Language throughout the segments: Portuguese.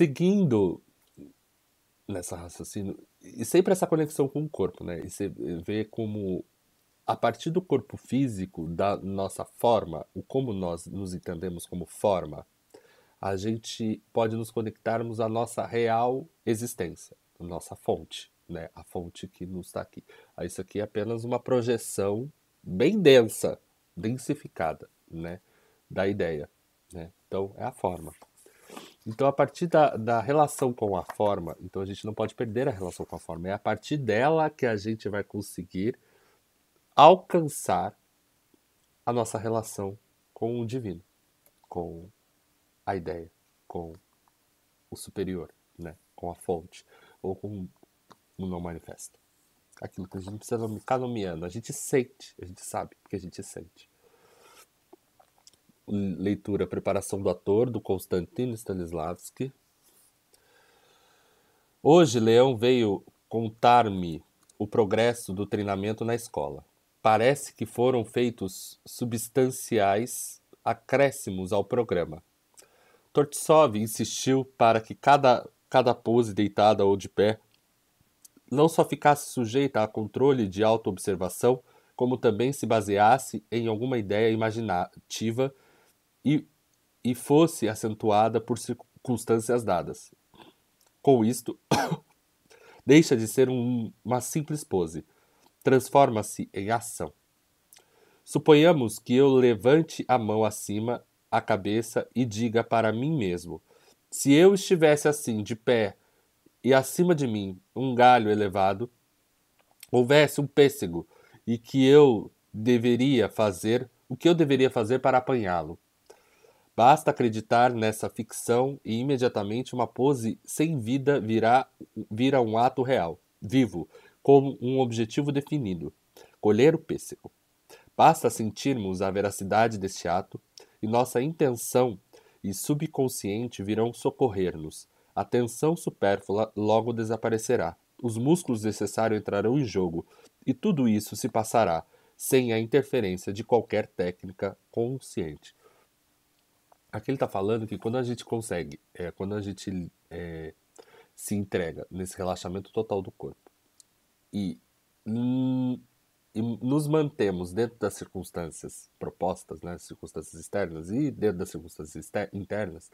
Seguindo nessa raciocínio, e sempre essa conexão com o corpo, né? E você vê como, a partir do corpo físico, da nossa forma, o como nós nos entendemos como forma, a gente pode nos conectarmos à nossa real existência, à nossa fonte, né? A fonte que nos está aqui. Aí isso aqui é apenas uma projeção bem densa, densificada, né? Da ideia, né? Então, é a forma. Então, a partir da relação com a forma, então a gente não pode perder a relação com a forma. É a partir dela que a gente vai conseguir alcançar a nossa relação com o divino, com a ideia, com o superior, né? Com a fonte, ou com o não manifesto. Aquilo que a gente precisa ficar nomeando. A gente sente, a gente sabe, porque a gente sente. Leitura, preparação do ator, do Konstantin Stanislavski. Hoje, Leão veio contar-me o progresso do treinamento na escola. Parece que foram feitos substanciais acréscimos ao programa. Tortsov insistiu para que cada pose deitada ou de pé não só ficasse sujeita a controle de autoobservação, como também se baseasse em alguma ideia imaginativa e, e fosse acentuada por circunstâncias dadas. Com isto, deixa de ser uma simples pose, transforma-se em ação. Suponhamos que eu levante a mão acima, a cabeça e diga para mim mesmo: se eu estivesse assim, de pé, e acima de mim um galho elevado, houvesse um pêssego, e que eu deveria fazer, o que eu deveria fazer para apanhá-lo? Basta acreditar nessa ficção e imediatamente uma pose sem vida vira um ato real, vivo, como um objetivo definido: colher o pêssego. Basta sentirmos a veracidade deste ato e nossa intenção e subconsciente virão socorrer-nos. A tensão supérflua logo desaparecerá. Os músculos necessários entrarão em jogo e tudo isso se passará sem a interferência de qualquer técnica consciente. Aqui ele está falando que quando a gente consegue, quando a gente se entrega nesse relaxamento total do corpo e, hum, e nos mantemos dentro das circunstâncias propostas, né, circunstâncias externas e dentro das circunstâncias internas,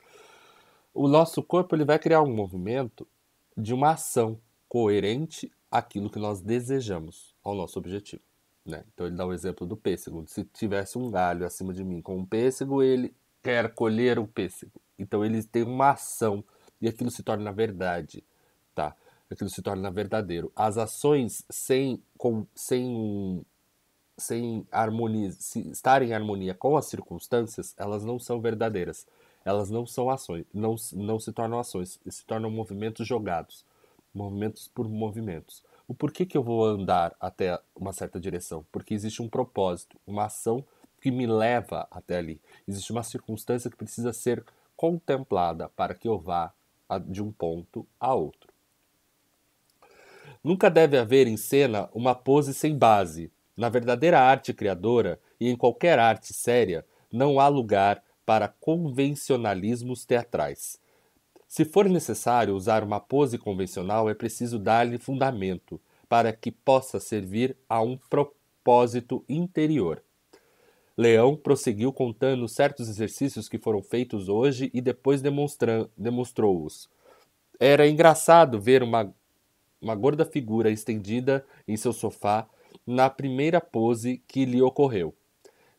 o nosso corpo ele vai criar um movimento de uma ação coerente àquilo que nós desejamos, ao nosso objetivo. Né? Então ele dá o exemplo do pêssego. Se tivesse um galho acima de mim com um pêssego, ele quer colher o pêssego. Então ele tem uma ação e aquilo se torna verdade. Tá? Aquilo se torna verdadeiro. As ações sem harmonia, se estar em harmonia com as circunstâncias, elas não são verdadeiras. Elas não são ações, não se tornam ações, se tornam movimentos jogados, movimentos por movimentos. O porquê que eu vou andar até uma certa direção? Porque existe um propósito, uma ação que me leva até ali. Existe uma circunstância que precisa ser contemplada para que eu vá de um ponto a outro. Nunca deve haver em cena uma pose sem base. Na verdadeira arte criadora e em qualquer arte séria, não há lugar para convencionalismos teatrais. Se for necessário usar uma pose convencional, é preciso dar-lhe fundamento, para que possa servir a um propósito interior. Leão prosseguiu contando certos exercícios que foram feitos hoje e depois demonstrou-os. Era engraçado ver uma gorda figura estendida em seu sofá na primeira pose que lhe ocorreu.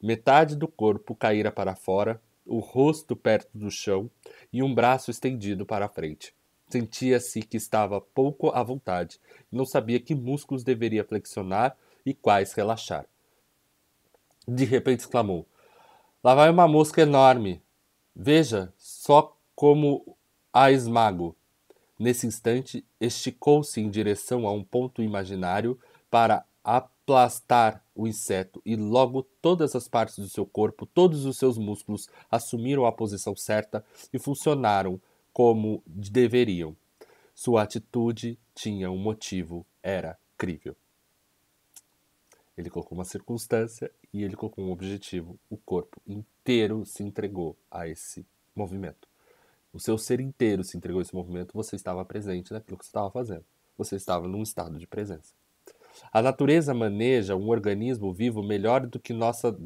Metade do corpo caíra para fora, o rosto perto do chão e um braço estendido para a frente. Sentia-se que estava pouco à vontade e não sabia que músculos deveria flexionar e quais relaxar. De repente exclamou: lá vai uma mosca enorme. Veja só como a esmago. Nesse instante, esticou-se em direção a um ponto imaginário para aplastar o inseto e logo todas as partes do seu corpo, todos os seus músculos assumiram a posição certa e funcionaram como deveriam. Sua atitude tinha um motivo, era crível. Ele colocou uma circunstância e ele colocou um objetivo. O corpo inteiro se entregou a esse movimento. O seu ser inteiro se entregou a esse movimento, você estava presente naquilo que você estava fazendo. Você estava num estado de presença. A natureza maneja um organismo vivo melhor do que nossa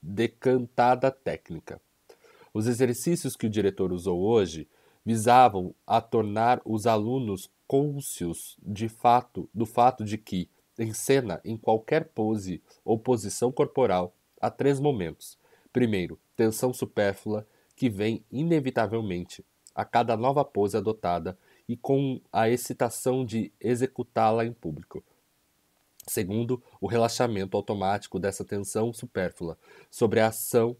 decantada técnica. Os exercícios que o diretor usou hoje visavam a tornar os alunos cônscios do fato de que, em cena, em qualquer pose ou posição corporal, há três momentos. Primeiro, tensão supérflua, que vem inevitavelmente a cada nova pose adotada e com a excitação de executá-la em público. Segundo, o relaxamento automático dessa tensão supérflua sobre a ação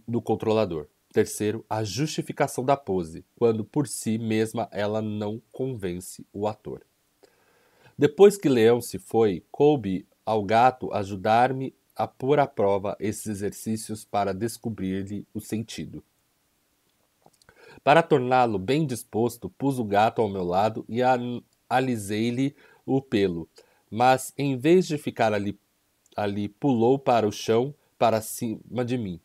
do controlador. Terceiro, a justificação da pose, quando por si mesma ela não convence o ator. Depois que Leão se foi, coube ao gato ajudar-me a pôr à prova esses exercícios para descobrir-lhe o sentido. Para torná-lo bem disposto, pus o gato ao meu lado e alisei-lhe o pelo, mas em vez de ficar ali pulou para o chão para cima de mim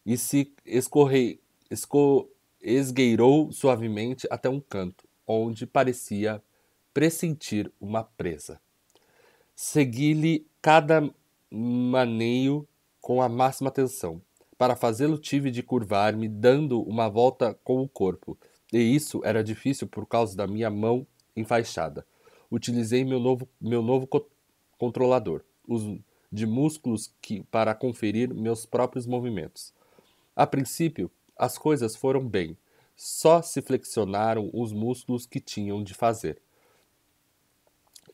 e se esgueirou suavemente até um canto, onde parecia pressentir uma presa. Segui-lhe cada maneio com a máxima atenção. Para fazê-lo tive de curvar-me, dando uma volta com o corpo, e isso era difícil por causa da minha mão enfaixada. Utilizei meu novo controlador, de músculos para conferir meus próprios movimentos. A princípio, as coisas foram bem. Só se flexionaram os músculos que tinham de fazer.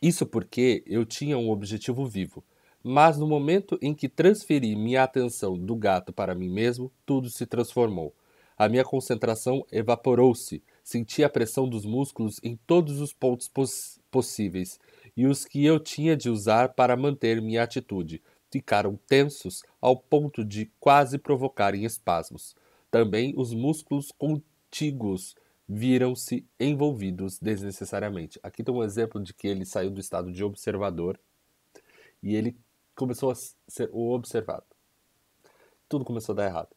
Isso porque eu tinha um objetivo vivo. Mas no momento em que transferi minha atenção do gato para mim mesmo, tudo se transformou. A minha concentração evaporou-se. Senti a pressão dos músculos em todos os pontos possíveis, e os que eu tinha de usar para manter minha atitude ficaram tensos ao ponto de quase provocarem espasmos. Também os músculos contíguos viram-se envolvidos desnecessariamente. Aqui tem um exemplo de que ele saiu do estado de observador e ele começou a ser o observado. Tudo começou a dar errado.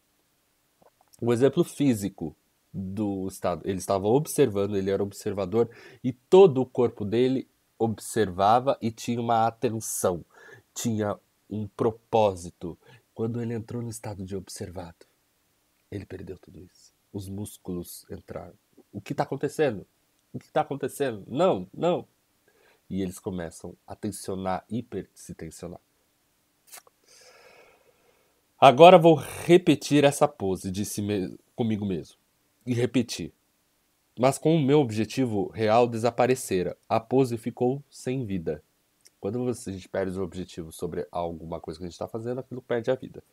Um exemplo físico do estado. Ele estava observando, ele era observador e todo o corpo dele observava e tinha uma atenção, tinha um propósito. Quando ele entrou no estado de observado, ele perdeu tudo isso. Os músculos entraram. O que está acontecendo? O que está acontecendo? Não, não. E eles começam a tensionar, se tensionar. Agora vou repetir essa pose, disse comigo mesmo. E repeti. Mas com o meu objetivo real desaparecera. A pose ficou sem vida. Quando a gente perde o objetivo sobre alguma coisa que a gente está fazendo, aquilo perde a vida.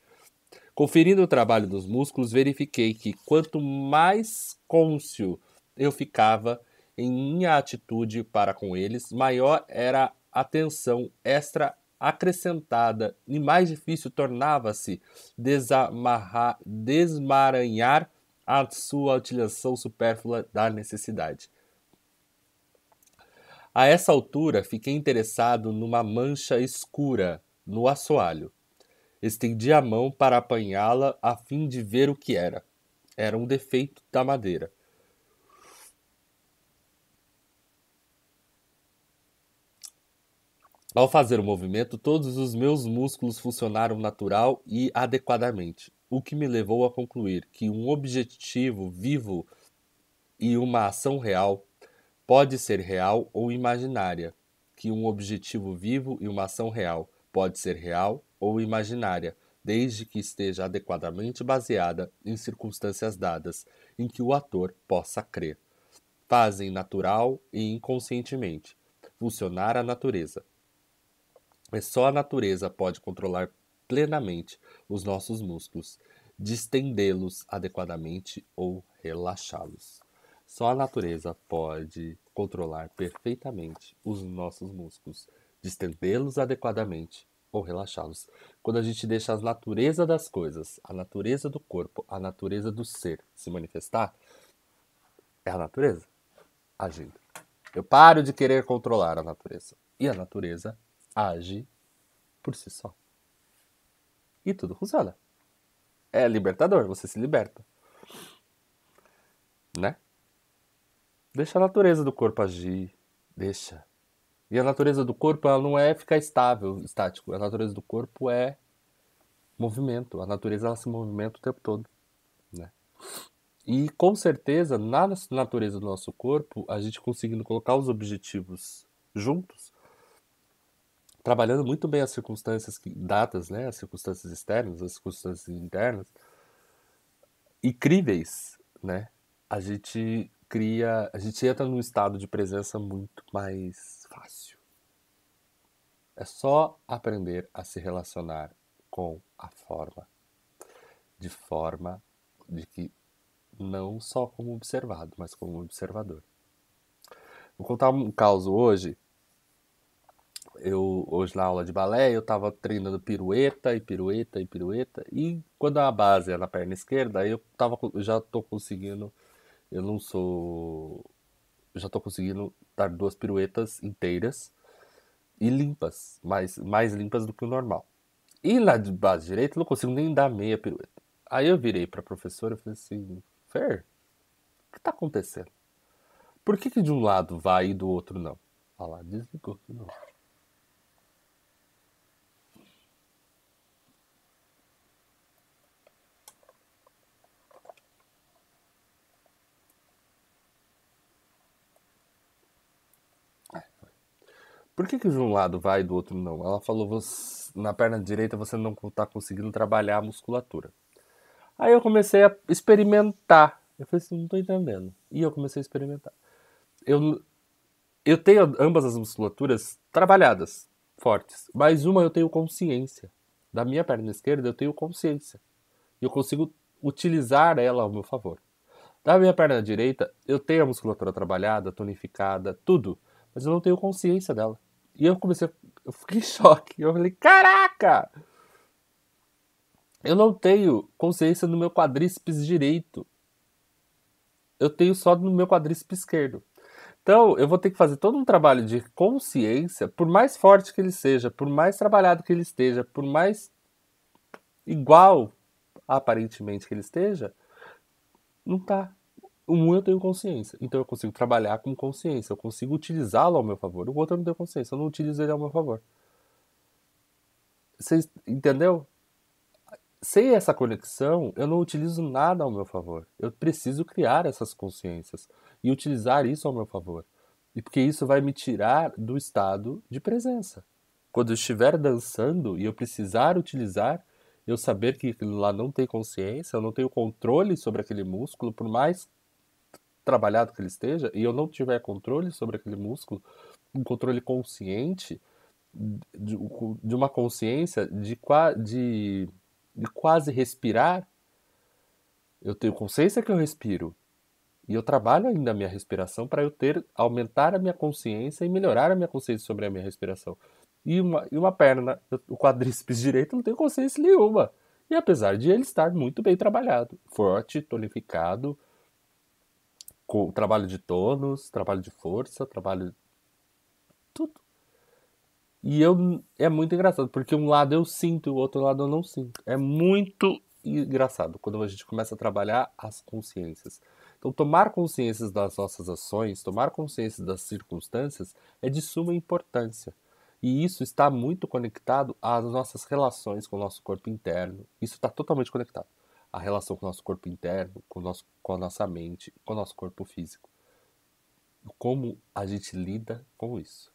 Conferindo o trabalho dos músculos, verifiquei que quanto mais cônscio eu ficava em minha atitude para com eles, maior era a tensão extra acrescentada e mais difícil tornava-se desmaranhar a sua utilização supérflua da necessidade. A essa altura, fiquei interessado numa mancha escura no assoalho. Estendi a mão para apanhá-la a fim de ver o que era. Era um defeito da madeira. Ao fazer o movimento, todos os meus músculos funcionaram natural e adequadamente, o que me levou a concluir que um objetivo vivo e uma ação real pode ser real ou imaginária, que um objetivo vivo e uma ação real pode ser real ou imaginária, desde que esteja adequadamente baseada em circunstâncias dadas em que o ator possa crer. Fazem natural e inconscientemente funcionar a natureza. Mas só a natureza pode controlar plenamente os nossos músculos, distendê-los adequadamente ou relaxá-los. Só a natureza pode controlar perfeitamente os nossos músculos, distendê-los adequadamente ou relaxá-los. Quando a gente deixa a natureza das coisas, a natureza do corpo, a natureza do ser se manifestar, é a natureza agindo. Eu paro de querer controlar a natureza. E a natureza age por si só. E tudo funciona. É libertador, você se liberta. né? Deixa a natureza do corpo agir, deixa. E a natureza do corpo, ela não é ficar estável, estático. A natureza do corpo é movimento. A natureza, ela se movimenta o tempo todo, né? E com certeza, na natureza do nosso corpo, a gente conseguindo colocar os objetivos juntos, trabalhando muito bem as circunstâncias dadas, né? As circunstâncias externas, as circunstâncias internas, incríveis, né? A gente entra num estado de presença muito mais fácil. É só aprender a se relacionar com a forma de que não só como observado, mas como observador. Vou contar um caso hoje. Hoje na aula de balé, eu estava treinando pirueta e pirueta e pirueta. E quando a base é na perna esquerda, eu já estou conseguindo. Eu não sou. Eu já estou conseguindo dar 2 piruetas inteiras e limpas, mais limpas do que o normal. E na de base direita, eu não consigo nem dar meia pirueta. Aí eu virei para a professora e falei assim: Fer, o que está acontecendo? Por que de um lado vai e do outro não? Olha lá, desligou de novo. Por que de um lado vai e do outro não? Ela falou, na perna direita você não está conseguindo trabalhar a musculatura. Aí eu comecei a experimentar. Eu falei assim, não estou entendendo. E eu comecei a experimentar. Eu, eu tenho ambas as musculaturas trabalhadas, fortes. Mas uma eu tenho consciência. Da minha perna esquerda eu tenho consciência. E eu consigo utilizar ela ao meu favor. Da minha perna direita, eu tenho a musculatura trabalhada, tonificada, tudo. Mas eu não tenho consciência dela. E eu fiquei em choque. Eu falei, caraca! Eu não tenho consciência no meu quadríceps direito. Eu tenho só no meu quadríceps esquerdo. Então, eu vou ter que fazer todo um trabalho de consciência, por mais forte que ele seja, por mais trabalhado que ele esteja, por mais igual, aparentemente, que ele esteja, não tá. Um eu tenho consciência, então eu consigo trabalhar com consciência, eu consigo utilizá-lo ao meu favor. O outro eu não tenho consciência, eu não utilizo ele ao meu favor. Você entendeu? Sem essa conexão, eu não utilizo nada ao meu favor. Eu preciso criar essas consciências e utilizar isso ao meu favor. E porque isso vai me tirar do estado de presença. Quando eu estiver dançando e eu precisar utilizar, eu saber que aquilo lá não tem consciência, eu não tenho controle sobre aquele músculo, por mais trabalhado que ele esteja, e eu não tiver controle sobre aquele músculo, um controle consciente, de, de uma consciência de quase respirar, eu tenho consciência que eu respiro. E eu trabalho ainda a minha respiração para aumentar a minha consciência e melhorar a minha consciência sobre a minha respiração. E uma perna, o quadríceps direito, não tem consciência nenhuma. E apesar de ele estar muito bem trabalhado, forte, tonificado, com trabalho de tônus, trabalho de força, trabalho tudo. É muito engraçado, porque um lado eu sinto e o outro lado eu não sinto. É muito engraçado quando a gente começa a trabalhar as consciências. Então, tomar consciências das nossas ações, tomar consciência das circunstâncias é de suma importância. E isso está muito conectado às nossas relações com o nosso corpo interno. Isso está totalmente conectado. A relação com o nosso corpo interno, com a nossa mente, com o nosso corpo físico. Como a gente lida com isso.